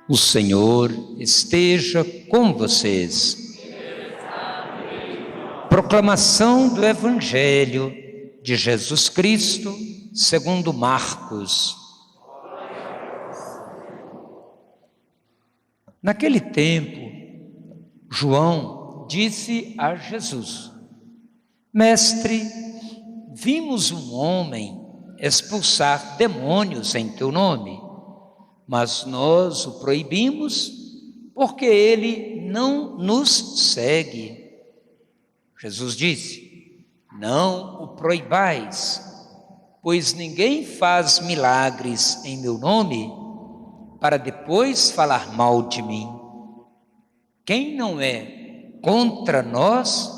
O Senhor esteja com vocês. Proclamação do Evangelho de Jesus Cristo, segundo Marcos. Naquele tempo, João disse a Jesus: Mestre, vimos um homem expulsar demônios em teu nome, mas nós o proibimos porque ele não nos segue. Jesus disse: Não o proibais, pois ninguém faz milagres em meu nome para depois falar mal de mim. Quem não é contra nós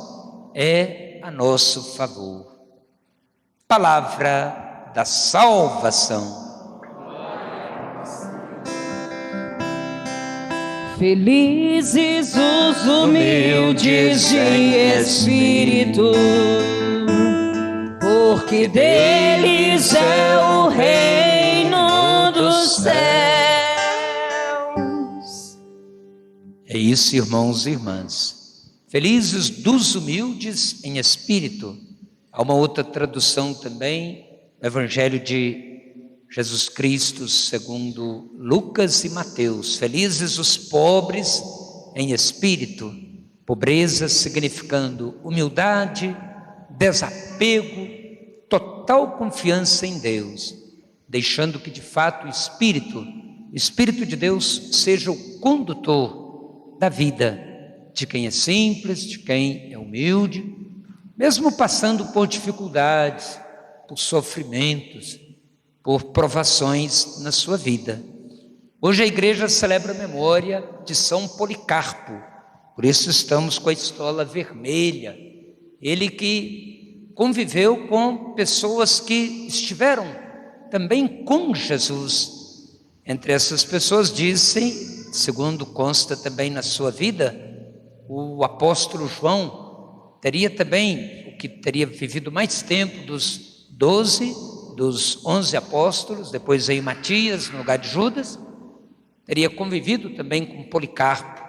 é a nosso favor. Palavra da salvação. Felizes os humildes de espírito, porque deles é o reino dos céus. É isso, irmãos e irmãs. Felizes dos humildes em espírito. Há uma outra tradução também, o Evangelho de Jesus Cristo segundo Lucas e Mateus. Felizes os pobres em espírito. Pobreza significando humildade, desapego, total confiança em Deus, deixando que de fato o Espírito de Deus seja o condutor da vida de quem é simples, de quem é humilde, mesmo passando por dificuldades, por sofrimentos, por provações na sua vida. Hoje a igreja celebra a memória de São Policarpo, por isso estamos com a estola vermelha. Ele que conviveu com pessoas que estiveram também com Jesus. Entre essas pessoas dizem, segundo consta também na sua vida, o apóstolo João teria também, o que teria vivido mais tempo dos 11 apóstolos, depois veio Matias no lugar de Judas, teria convivido também com Policarpo,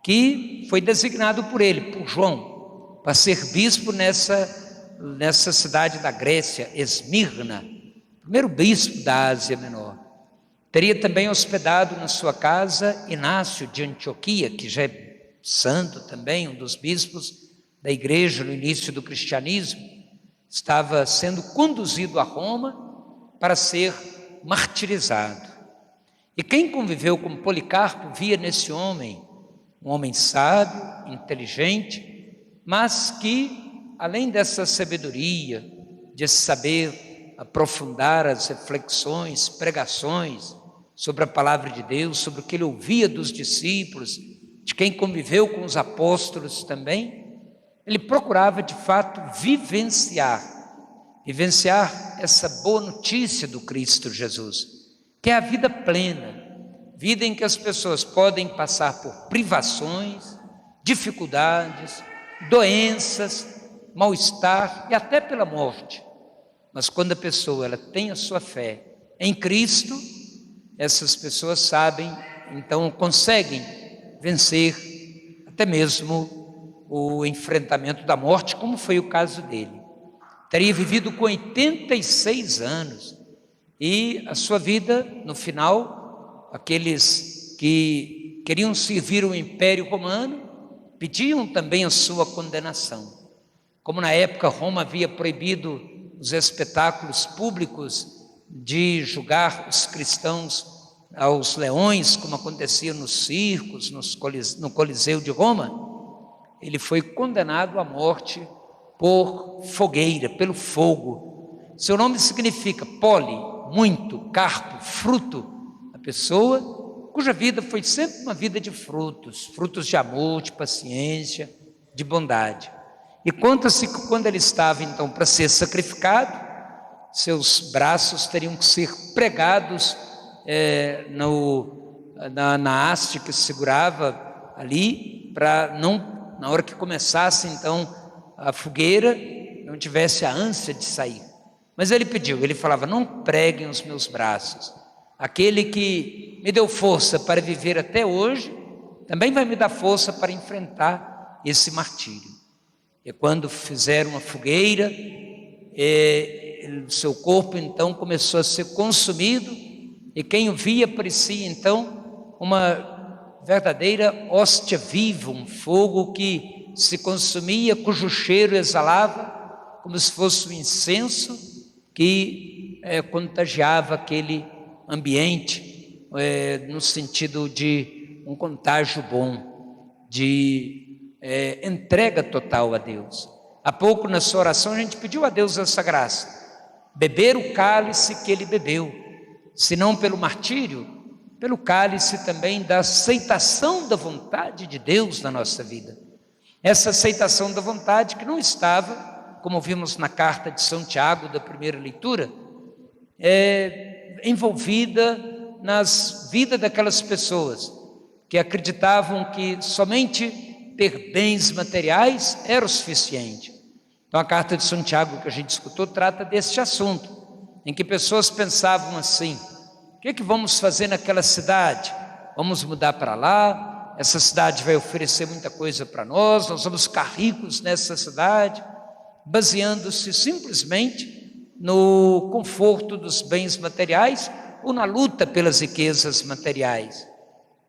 que foi designado por ele, por João, para ser bispo nessa cidade da Grécia, Esmirna, primeiro bispo da Ásia Menor. Teria também hospedado na sua casa Inácio de Antioquia, que já é santo também, um dos bispos da igreja no início do cristianismo. Estava sendo conduzido a Roma para ser martirizado. E quem conviveu com Policarpo via nesse homem um homem sábio, inteligente, mas que, além dessa sabedoria, de saber aprofundar as reflexões, pregações sobre a palavra de Deus, sobre o que ele ouvia dos discípulos, de quem conviveu com os apóstolos também, ele procurava de fato vivenciar essa boa notícia do Cristo Jesus, que é a vida plena, vida em que as pessoas podem passar por privações, dificuldades, doenças, mal-estar e até pela morte. Mas quando a pessoa ela tem a sua fé em Cristo, essas pessoas sabem, então conseguem vencer até mesmo o enfrentamento da morte, como foi o caso dele. Teria vivido com 86 anos e a sua vida, no final, aqueles que queriam servir o Império Romano pediam também a sua condenação. Como na época Roma havia proibido os espetáculos públicos de julgar os cristãos aos leões, como acontecia nos circos, no Coliseu de Roma, ele foi condenado à morte por fogueira, pelo fogo. Seu nome significa poli, muito, carpo, fruto. A pessoa cuja vida foi sempre uma vida de frutos de amor, de paciência, de bondade. E conta-se que quando ele estava então para ser sacrificado, seus braços teriam que ser pregados na haste que segurava ali, para não, na hora que começasse então a fogueira, não tivesse a ânsia de sair. Mas ele pediu, ele falava: não preguem os meus braços, aquele que me deu força para viver até hoje, também vai me dar força para enfrentar esse martírio. E quando fizeram uma fogueira, o seu corpo então começou a ser consumido, e quem o via parecia então uma verdadeira hóstia viva, um fogo que se consumia, cujo cheiro exalava como se fosse um incenso que contagiava aquele ambiente, no sentido de um contágio bom, de entrega total a Deus. Há pouco na sua oração a gente pediu a Deus essa graça, beber o cálice que ele bebeu, se não pelo martírio, pelo cálice também da aceitação da vontade de Deus na nossa vida. Essa aceitação da vontade que não estava, como vimos na carta de São Tiago da primeira leitura, envolvida nas vidas daquelas pessoas que acreditavam que somente ter bens materiais era o suficiente. Então a carta de São Tiago que a gente escutou trata deste assunto, em que pessoas pensavam assim: o que vamos fazer naquela cidade? Vamos mudar para lá, essa cidade vai oferecer muita coisa para nós vamos ficar ricos nessa cidade, baseando-se simplesmente no conforto dos bens materiais ou na luta pelas riquezas materiais.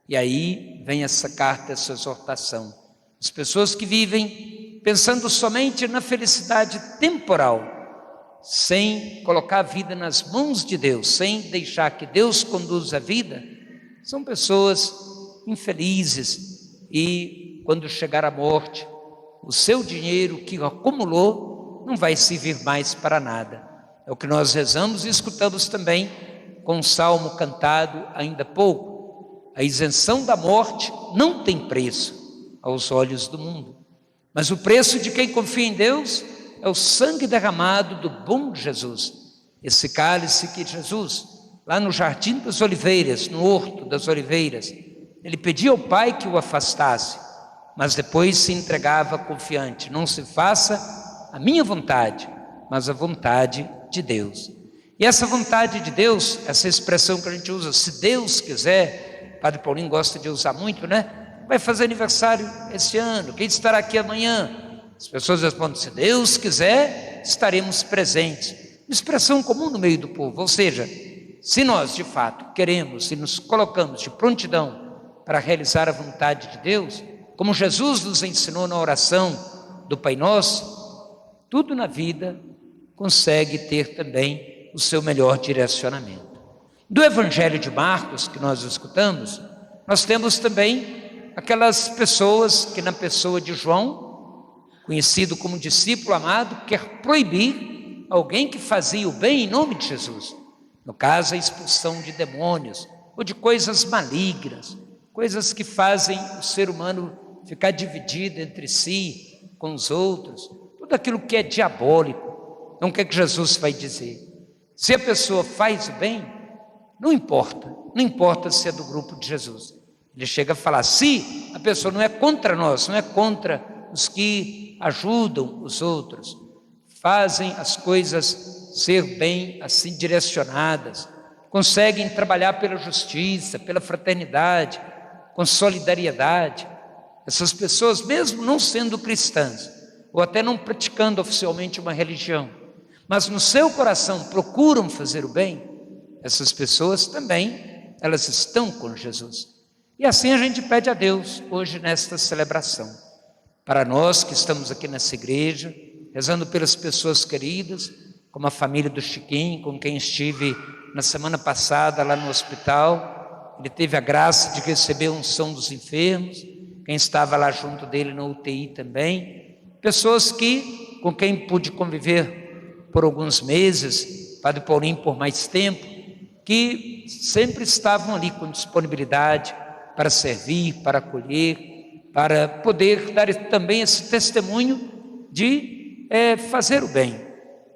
E aí vem essa carta, essa exortação. As pessoas que vivem pensando somente na felicidade temporal, sem colocar a vida nas mãos de Deus, sem deixar que Deus conduza a vida, são pessoas infelizes, e quando chegar a morte, o seu dinheiro que acumulou não vai servir mais para nada. É o que nós rezamos e escutamos também com um salmo cantado ainda há pouco: a isenção da morte não tem preço aos olhos do mundo, mas o preço de quem confia em Deus é o sangue derramado do bom Jesus. Esse cálice que Jesus, lá no Jardim das Oliveiras, no Horto das Oliveiras, ele pedia ao Pai que o afastasse, mas depois se entregava confiante: não se faça a minha vontade, mas a vontade de Deus. E essa vontade de Deus, essa expressão que a gente usa, se Deus quiser, Padre Paulinho gosta de usar muito, né? Vai fazer aniversário esse ano, quem estará aqui amanhã? As pessoas respondem: se Deus quiser, estaremos presentes. Uma expressão comum no meio do povo, ou seja, se nós de fato queremos e nos colocamos de prontidão para realizar a vontade de Deus, como Jesus nos ensinou na oração do Pai Nosso, tudo na vida consegue ter também o seu melhor direcionamento. Do Evangelho de Marcos, que nós escutamos, nós temos também aquelas pessoas que, na pessoa de João, conhecido como discípulo amado, quer proibir alguém que fazia o bem em nome de Jesus. No caso, a expulsão de demônios ou de coisas malignas, coisas que fazem o ser humano ficar dividido entre si, com os outros, tudo aquilo que é diabólico. Então o que é que Jesus vai dizer? Se a pessoa faz o bem, não importa se é do grupo de Jesus. Ele chega a falar: se a pessoa não é contra nós, não é contra os que ajudam os outros, fazem as coisas ser bem assim direcionadas, conseguem trabalhar pela justiça, pela fraternidade, com solidariedade, essas pessoas, mesmo não sendo cristãs, ou até não praticando oficialmente uma religião, mas no seu coração procuram fazer o bem, essas pessoas também, elas estão com Jesus. E assim a gente pede a Deus hoje nesta celebração, para nós que estamos aqui nessa igreja, rezando pelas pessoas queridas, como a família do Chiquinho, com quem estive na semana passada lá no hospital. Ele teve a graça de receber a unção dos enfermos, quem estava lá junto dele na UTI também, pessoas com quem pude conviver por alguns meses, Padre Paulinho por mais tempo, que sempre estavam ali com disponibilidade para servir, para acolher, para poder dar também esse testemunho de fazer o bem,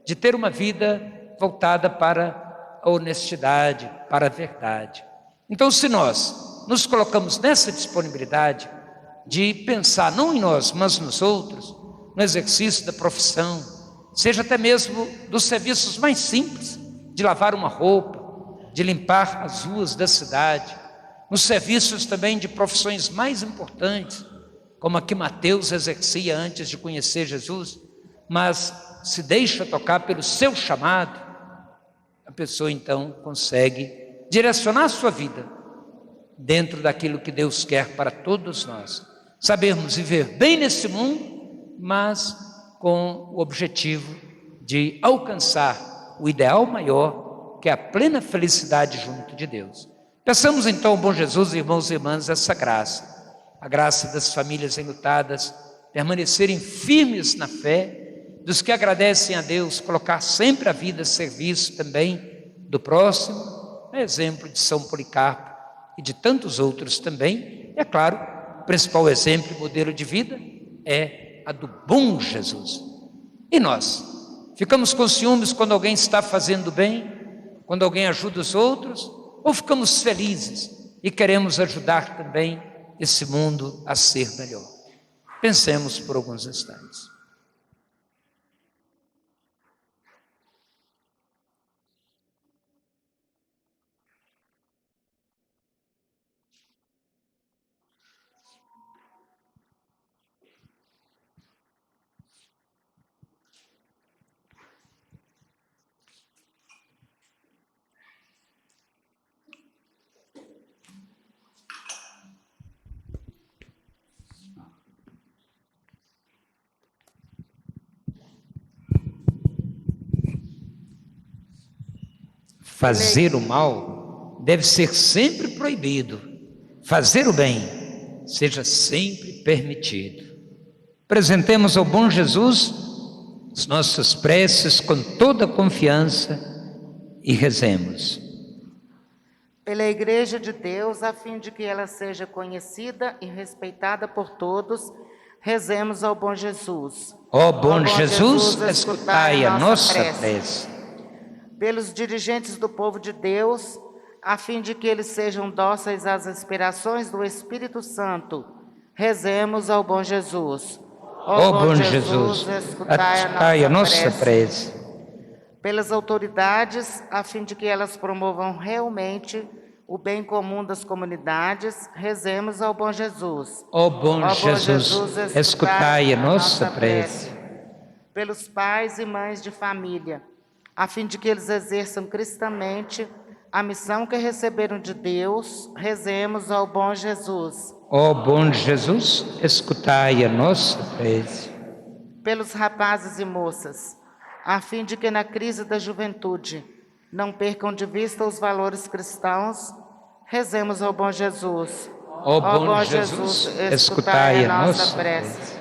de ter uma vida voltada para a honestidade, para a verdade. Então, se nós nos colocamos nessa disponibilidade de pensar não em nós, mas nos outros, no exercício da profissão, seja até mesmo dos serviços mais simples, de lavar uma roupa, de limpar as ruas da cidade, nos serviços também de profissões mais importantes, como a que Mateus exercia antes de conhecer Jesus, mas se deixa tocar pelo seu chamado, a pessoa então consegue direcionar a sua vida dentro daquilo que Deus quer para todos nós. Sabermos viver bem nesse mundo, mas com o objetivo de alcançar o ideal maior, que é a plena felicidade junto de Deus. Peçamos então ao bom Jesus, irmãos e irmãs, essa graça, a graça das famílias enlutadas, permanecerem firmes na fé, dos que agradecem a Deus, colocar sempre a vida a serviço também do próximo, exemplo de São Policarpo e de tantos outros também. E é claro, o principal exemplo e modelo de vida é a do bom Jesus. E nós? Ficamos com ciúmes quando alguém está fazendo bem, quando alguém ajuda os outros, ou ficamos felizes e queremos ajudar também esse mundo a ser melhor? Pensemos por alguns instantes. Fazer o mal deve ser sempre proibido. Fazer o bem seja sempre permitido. Apresentemos ao bom Jesus as nossas preces com toda confiança e rezemos. Pela Igreja de Deus, a fim de que ela seja conhecida e respeitada por todos, rezemos ao bom Jesus. Ó bom Jesus, escutai a nossa prece. Pelos dirigentes do povo de Deus, a fim de que eles sejam dóceis às inspirações do Espírito Santo, rezemos ao bom Jesus. Ó bom Jesus, escutai a nossa prece. Pelas autoridades, a fim de que elas promovam realmente o bem comum das comunidades, rezemos ao bom Jesus. Ó bom Jesus, escutai a nossa prece. Pelos pais e mães de família, a fim de que eles exerçam cristamente a missão que receberam de Deus, rezemos ao bom Jesus. Ó bom Jesus, escutai a nossa prece. Pelos rapazes e moças, a fim de que na crise da juventude não percam de vista os valores cristãos, rezemos ao bom Jesus. Ó bom Jesus, escutai a nossa prece.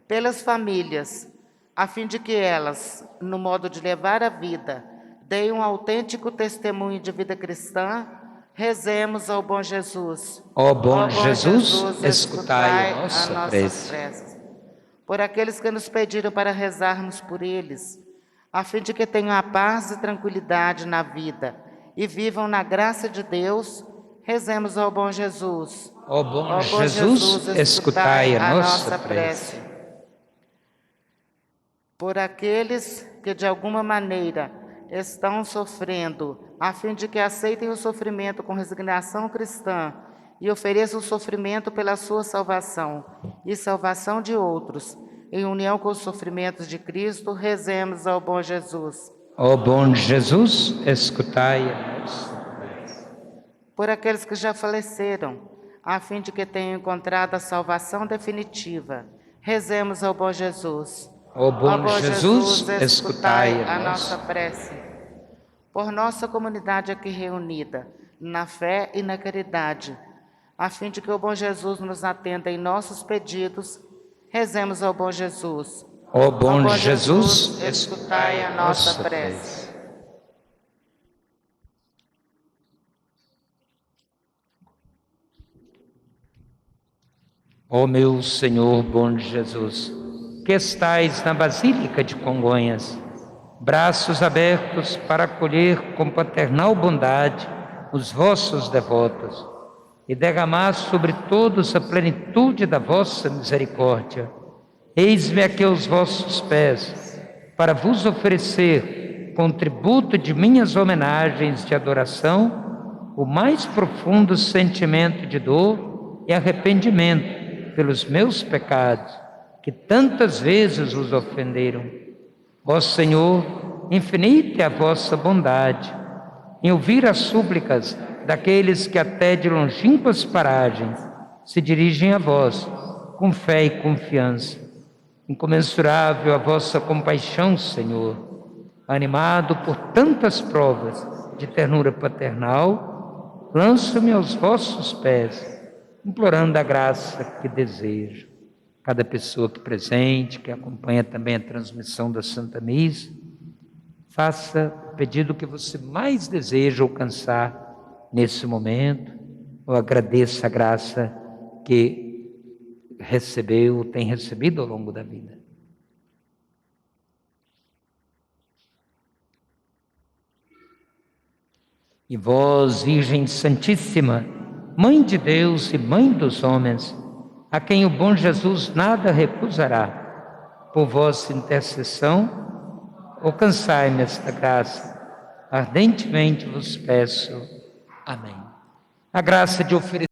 Pelas famílias, a fim de que elas, no modo de levar a vida, deem um autêntico testemunho de vida cristã, rezemos ao bom Jesus. Ó bom Jesus, escutai a nossa prece. Por aqueles que nos pediram para rezarmos por eles, a fim de que tenham a paz e tranquilidade na vida e vivam na graça de Deus, rezemos ao bom Jesus. Ó bom Jesus, escutai a nossa prece. Por aqueles que de alguma maneira estão sofrendo, a fim de que aceitem o sofrimento com resignação cristã e ofereçam o sofrimento pela sua salvação e salvação de outros, em união com os sofrimentos de Cristo, rezemos ao bom Jesus. Ó bom Jesus, escutai a nossa prece. Por aqueles que já faleceram, a fim de que tenham encontrado a salvação definitiva, rezemos ao bom Jesus. Ó bom Jesus, escutai a nossa prece. Por nossa comunidade aqui reunida, na fé e na caridade, a fim de que o bom Jesus nos atenda em nossos pedidos, rezemos ao bom Jesus. Ó bom Jesus, escutai a nossa prece. Ó meu Senhor bom Jesus, que estais na Basílica de Congonhas, braços abertos para acolher com paternal bondade os vossos devotos e derramar sobre todos a plenitude da vossa misericórdia. Eis-me aqui aos vossos pés, para vos oferecer contributo de minhas homenagens de adoração, o mais profundo sentimento de dor e arrependimento pelos meus pecados, que tantas vezes os ofenderam. Ó Senhor, infinita é a vossa bondade, em ouvir as súplicas daqueles que até de longínquas paragens se dirigem a vós, com fé e confiança. Incomensurável a vossa compaixão, Senhor. Animado por tantas provas de ternura paternal, lanço-me aos vossos pés, implorando a graça que desejo. Cada pessoa que presente, que acompanha também a transmissão da Santa Missa, faça o pedido que você mais deseja alcançar nesse momento, ou agradeça a graça que recebeu, tem recebido ao longo da vida. E vós, Virgem Santíssima, Mãe de Deus e Mãe dos homens, a quem o bom Jesus nada recusará, por vossa intercessão, alcançai-me esta graça. Ardentemente vos peço. Amém. A graça de oferecer